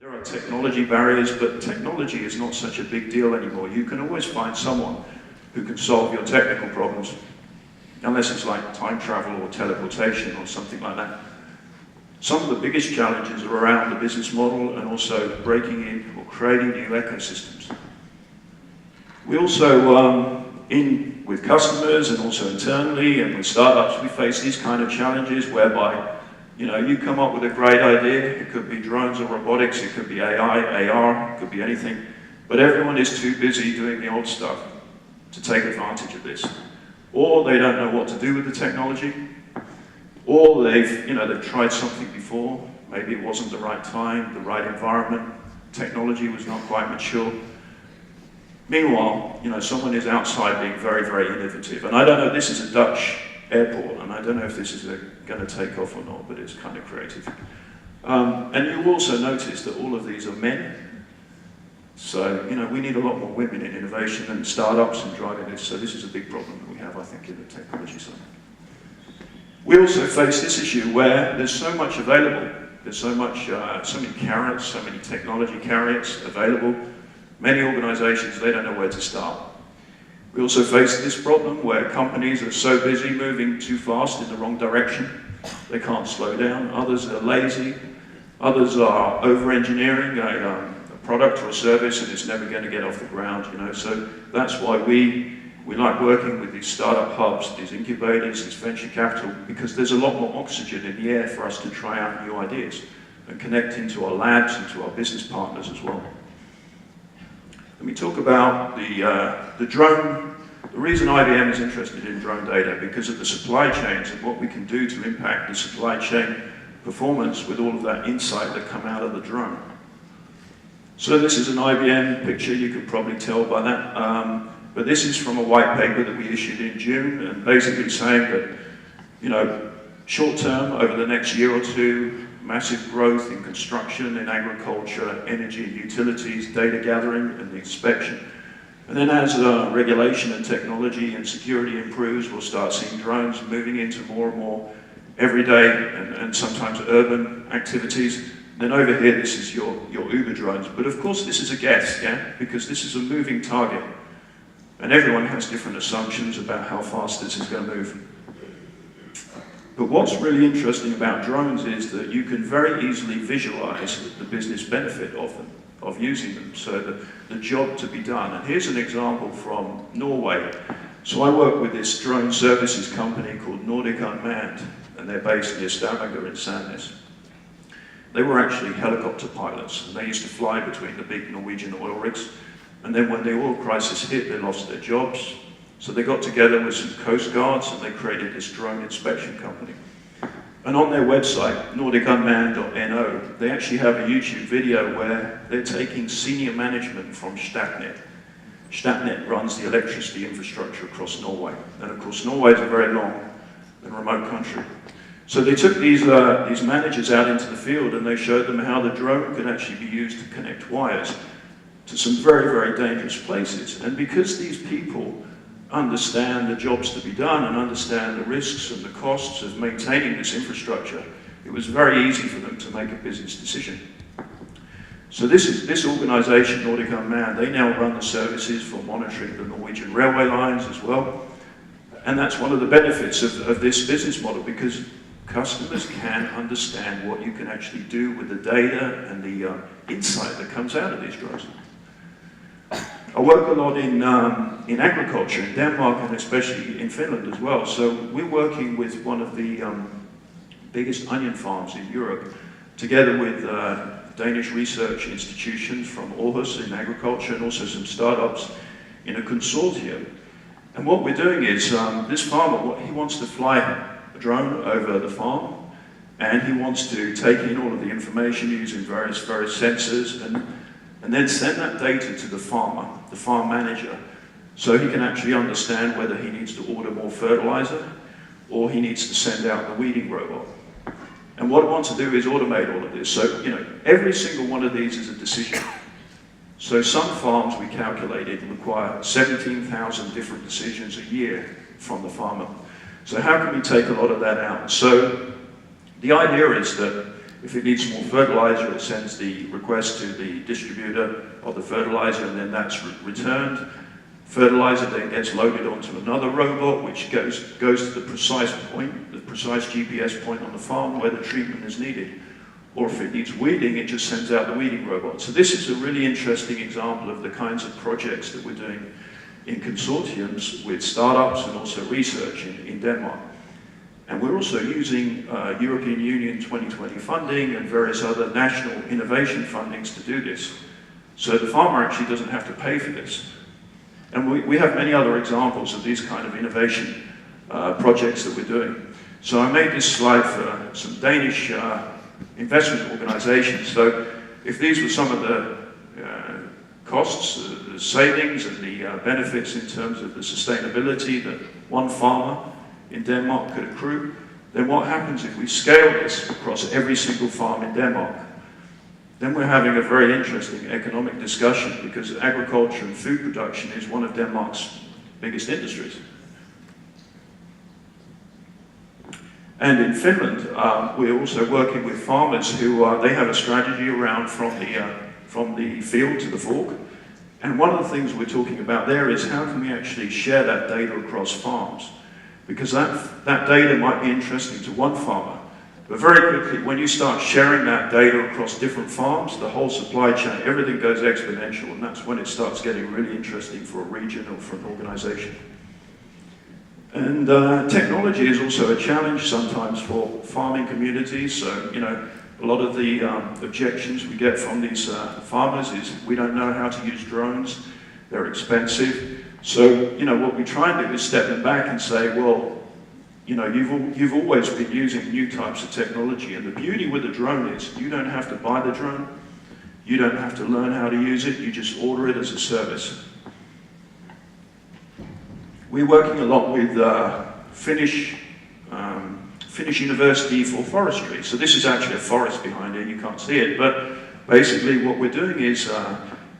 There are technology barriers, but technology is not such a big deal anymore. You can always find someone who can solve your technical problems, unless it's like time travel or teleportation or something like that. Some of the biggest challenges are around the business model and also breaking in or creating new ecosystems. We also, with customers and also internally and with startups, we face these kind of challenges whereby you come up with a great idea. It could be drones or robotics, it could be AI, AR, it could be anything. But everyone is too busy doing the old stuff to take advantage of this. Or they don't know what to do with the technology, or they've tried something before. Maybe it wasn't the right time, the right environment, technology was not quite mature. Meanwhile, someone is outside being very, very innovative. And I don't know, this is a Dutch airport, and I don't know if this is going to take off or not, but it's kind of creative. And you'll also notice that all of these are men. So, we need a lot more women in innovation and startups and driving this. So this is a big problem that we have, I think, in the technology side. We also face this issue where there's so much available. There's so many carrots, so many technology carrots available. Many organizations, they don't know where to start. We also face this problem where companies are so busy moving too fast in the wrong direction, they can't slow down. Others are lazy. Others are over-engineering a product or a service and it's never going to get off the ground, So that's why we like working with these startup hubs, these incubators, this venture capital, because there's a lot more oxygen in the air for us to try out new ideas and connect into our labs and to our business partners as well. Let me talk about the drone. The reason IBM is interested in drone data because of the supply chains and what we can do to impact the supply chain performance with all of that insight that come out of the drone. So this is an IBM picture, you can probably tell by that. But this is from a white paper that we issued in June, and basically saying that, short term, over the next year or two, massive growth in construction, in agriculture, energy, utilities, data gathering, and the inspection. And then as regulation and technology and security improves, we'll start seeing drones moving into more and more everyday and sometimes urban activities. Then over here, this is your Uber drones. But of course, this is a guess, because this is a moving target. And everyone has different assumptions about how fast this is going to move. But what's really interesting about drones is that you can very easily visualize the business benefit of them, of using them, so the job to be done. And here's an example from Norway. So I work with this drone services company called Nordic Unmanned, and they're based near Stavanger in Sandnes. They were actually helicopter pilots, and they used to fly between the big Norwegian oil rigs. And then when the oil crisis hit, they lost their jobs. So they got together with some coast guards and they created this drone inspection company. And on their website, NordicUnmanned.no, they actually have a YouTube video where they're taking senior management from Statnett. Statnett runs the electricity infrastructure across Norway. And of course, Norway is a very long and remote country. So they took these managers out into the field and they showed them how the drone could actually be used to connect wires to some very, very dangerous places. And because these people understand the jobs to be done and understand the risks and the costs of maintaining this infrastructure, it was very easy for them to make a business decision. So this organization, Nordic Unmanned, they now run the services for monitoring the Norwegian railway lines as well. And that's one of the benefits of this business model, because customers can understand what you can actually do with the data and the insight that comes out of these drones. I work a lot in agriculture in Denmark and especially in Finland as well. So we're working with one of the biggest onion farms in Europe, together with Danish research institutions from Aarhus in agriculture and also some startups in a consortium. And what we're doing is, this farmer, he wants to fly a drone over the farm, and he wants to take in all of the information using various sensors and then send that data to the farmer, the farm manager, so he can actually understand whether he needs to order more fertilizer or he needs to send out the weeding robot. And what I want to do is automate all of this. So, every single one of these is a decision. So some farms, we calculated, require 17,000 different decisions a year from the farmer. So how can we take a lot of that out? So the idea is that if it needs more fertilizer, it sends the request to the distributor of the fertilizer, and then that's returned. Fertilizer then gets loaded onto another robot, which goes to the precise point, the precise GPS point on the farm where the treatment is needed. Or if it needs weeding, it just sends out the weeding robot. So this is a really interesting example of the kinds of projects that we're doing in consortiums with startups and also research in Denmark. And we're also using European Union 2020 funding and various other national innovation fundings to do this. So the farmer actually doesn't have to pay for this. And we have many other examples of these kind of innovation projects that we're doing. So I made this slide for some Danish investment organizations. So if these were some of the costs, the savings and the benefits in terms of the sustainability that one farmer in Denmark could accrue, then what happens if we scale this across every single farm in Denmark? Then we're having a very interesting economic discussion, because agriculture and food production is one of Denmark's biggest industries. And in Finland, we're also working with farmers who they have a strategy around from the field to the fork. And one of the things we're talking about there is how can we actually share that data across farms? Because that data might be interesting to one farmer, but very quickly, when you start sharing that data across different farms, the whole supply chain, everything goes exponential, and that's when it starts getting really interesting for a region or for an organization. And technology is also a challenge sometimes for farming communities. So, you know, a lot of the objections we get from these farmers is we don't know how to use drones, they're expensive. So, you know, what we try and do is step them back and say, well, you know, you've always been using new types of technology, and the beauty with the drone is you don't have to buy the drone, you don't have to learn how to use it, you just order it as a service. We're working a lot with Finnish University for forestry. So this is actually a forest behind here, you can't see it, but basically what we're doing is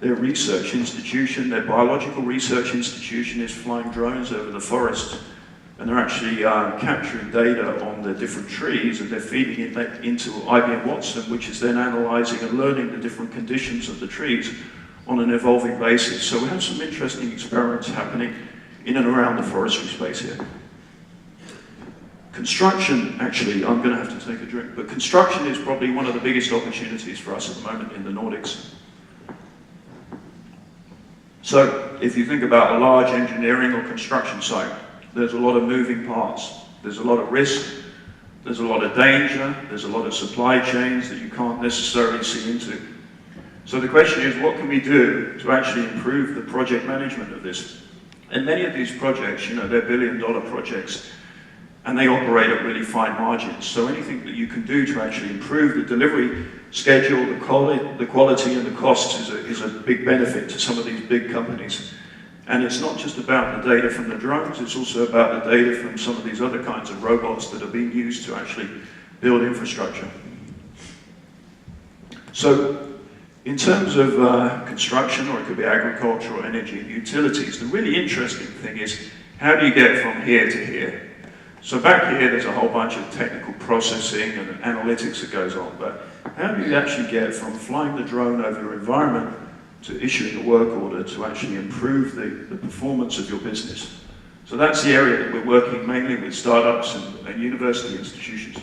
their research institution, their biological research institution is flying drones over the forest, and they're actually capturing data on the different trees, and they're feeding it into IBM Watson, which is then analysing and learning the different conditions of the trees on an evolving basis. So we have some interesting experiments happening in and around the forestry space here. Construction, actually, I'm going to have to take a drink, but construction is probably one of the biggest opportunities for us at the moment in the Nordics. So if you think about a large engineering or construction site, there's a lot of moving parts, there's a lot of risk, there's a lot of danger, there's a lot of supply chains that you can't necessarily see into. So the question is, what can we do to actually improve the project management of this? And many of these projects, you know, they're billion-dollar projects, and they operate at really fine margins. So anything that you can do to actually improve the delivery schedule, the quality and the costs is a big benefit to some of these big companies. And it's not just about the data from the drones, it's also about the data from some of these other kinds of robots that are being used to actually build infrastructure. So in terms of construction, or it could be agriculture or energy and utilities, the really interesting thing is, how do you get from here to here? So back here, there's a whole bunch of technical processing and analytics that goes on, but how do you actually get from flying the drone over your environment to issuing a work order to actually improve the performance of your business? So that's the area that we're working mainly with startups and university institutions.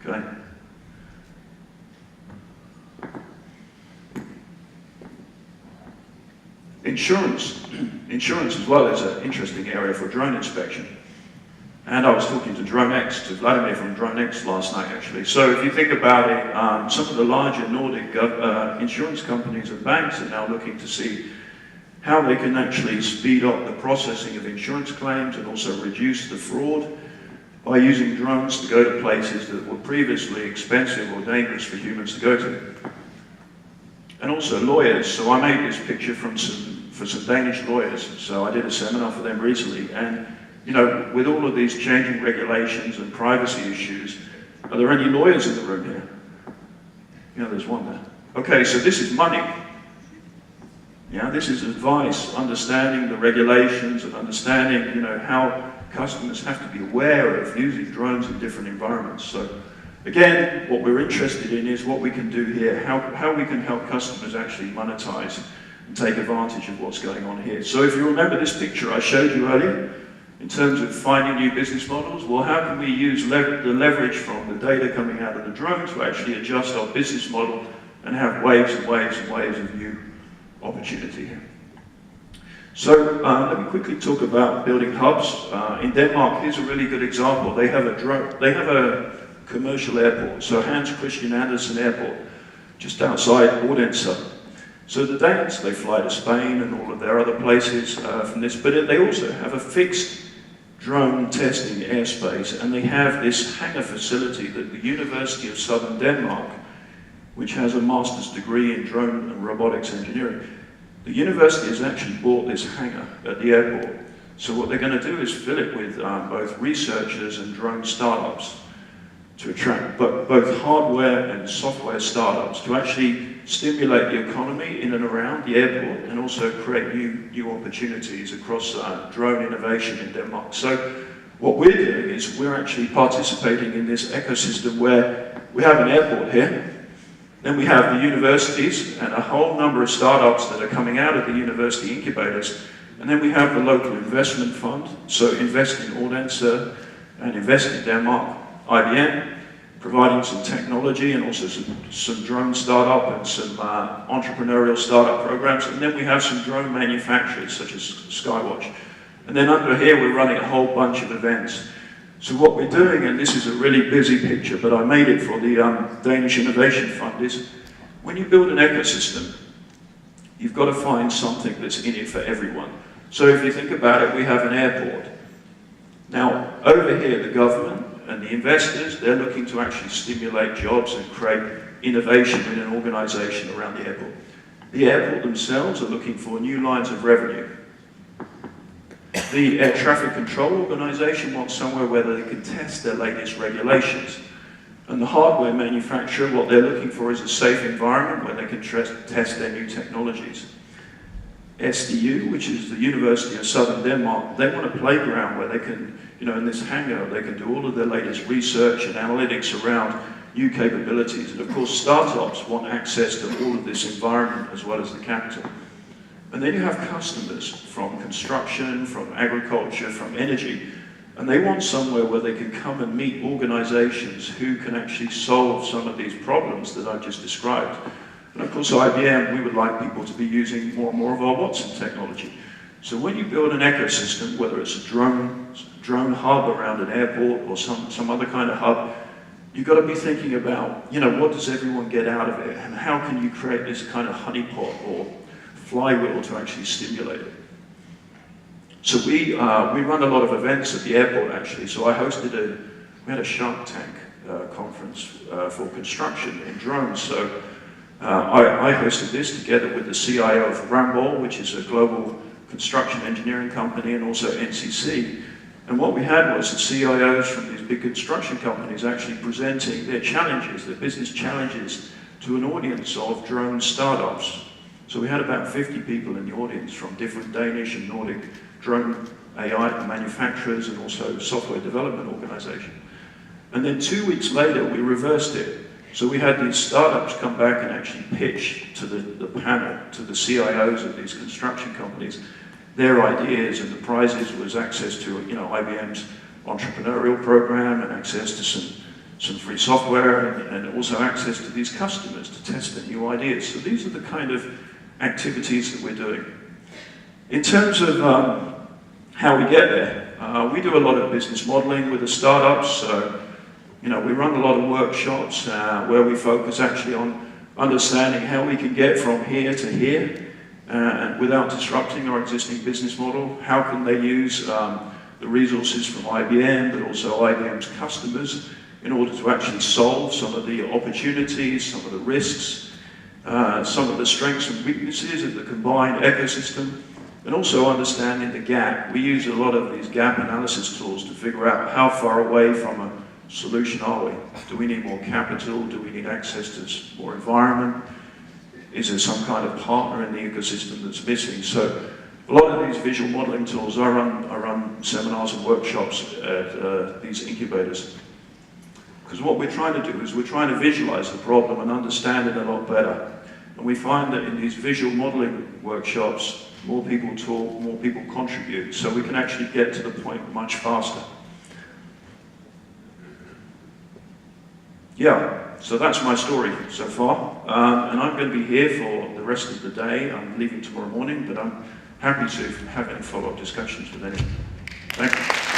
Okay. Insurance as well is an interesting area for drone inspection. And I was talking to Vladimir from DroneX last night actually. So if you think about it, some of the larger Nordic insurance companies and banks are now looking to see how they can actually speed up the processing of insurance claims and also reduce the fraud by using drones to go to places that were previously expensive or dangerous for humans to go to. And also lawyers. So I made this picture for some Danish lawyers. So I did a seminar for them recently, and you know, with all of these changing regulations and privacy issues, are there any lawyers in the room here? Yeah, there's one there. Okay, so this is money. Yeah, this is advice, understanding the regulations and understanding, you know, how customers have to be aware of using drones in different environments. So again, what we're interested in is what we can do here, how we can help customers actually monetize and take advantage of what's going on here. So if you remember this picture I showed you earlier, in terms of finding new business models, well, how can we use the leverage from the data coming out of the drone to actually adjust our business model and have waves and waves and waves of new opportunity here. So let me quickly talk about building hubs. In Denmark, here's a really good example. They have a commercial airport, so Hans Christian Andersen Airport, just outside Odense. So the Danes, they fly to Spain and all of their other places from this, but they also have a fixed drone testing airspace, and they have this hangar facility that the University of Southern Denmark, which has a master's degree in drone and robotics engineering, the university has actually bought this hangar at the airport. So what they're going to do is fill it with both researchers and drone startups to attract both hardware and software startups to actually stimulate the economy in and around the airport and also create new opportunities across drone innovation in Denmark. So what we're doing is we're actually participating in this ecosystem where we have an airport here, then we have the universities and a whole number of startups that are coming out of the university incubators, and then we have the local investment fund, so Invest in Odense and Invest in Denmark, IBM, providing some technology and also some drone startup and some entrepreneurial startup programs, and then we have some drone manufacturers such as Skywatch. And then under here we're running a whole bunch of events. So what we're doing, and this is a really busy picture, but I made it for the Danish Innovation Fund, is when you build an ecosystem, you've got to find something that's in it for everyone. So if you think about it, we have an airport. Now, over here, the government and the investors, they're looking to actually stimulate jobs and create innovation in an organization around the airport. The airport themselves are looking for new lines of revenue. The air traffic control organization wants somewhere where they can test their latest regulations. And the hardware manufacturer, what they're looking for is a safe environment where they can test their new technologies. SDU, which is the University of Southern Denmark, they want a playground where they can, in this hangar, they can do all of their latest research and analytics around new capabilities. And of course, startups want access to all of this environment as well as the capital. And then you have customers from construction, from agriculture, from energy, and they want somewhere where they can come and meet organizations who can actually solve some of these problems that I've just described. And of course, IBM, we would like people to be using more and more of our Watson technology. So when you build an ecosystem, whether it's a drone hub around an airport or some other kind of hub, you've got to be thinking about, what does everyone get out of it, and how can you create this kind of honeypot or flywheel to actually stimulate it. So we run a lot of events at the airport actually. So we had a Shark Tank conference for construction in drones. So I hosted this together with the CIO of Ramboll, which is a global construction engineering company, and also NCC. And what we had was the CIOs from these big construction companies actually presenting their challenges, their business challenges, to an audience of drone startups. So we had about 50 people in the audience from different Danish and Nordic drone AI manufacturers and also software development organizations. And then 2 weeks later, we reversed it. So we had these startups come back and actually pitch to the panel, to the CIOs of these construction companies, their ideas, and the prizes was access to IBM's entrepreneurial program and access to some free software and also access to these customers to test their new ideas. So these are the kind of activities that we're doing. In terms of how we get there, we do a lot of business modeling with the startups. So, we run a lot of workshops where we focus actually on understanding how we can get from here to here and without disrupting our existing business model. How can they use the resources from IBM, but also IBM's customers, in order to actually solve some of the opportunities, some of the risks, some of the strengths and weaknesses of the combined ecosystem, and also understanding the gap. We use a lot of these gap analysis tools to figure out how far away from a solution are we? Do we need more capital? Do we need access to more environment? Is there some kind of partner in the ecosystem that's missing? So A lot of these visual modeling tools, I run seminars and workshops at these incubators. Because what we're trying to do is we're trying to visualize the problem and understand it a lot better. And we find that in these visual modeling workshops, more people talk, more people contribute, so we can actually get to the point much faster. Yeah, so that's my story so far. And I'm going to be here for the rest of the day. I'm leaving tomorrow morning, but I'm happy to have any follow-up discussions with anyone. Thank you.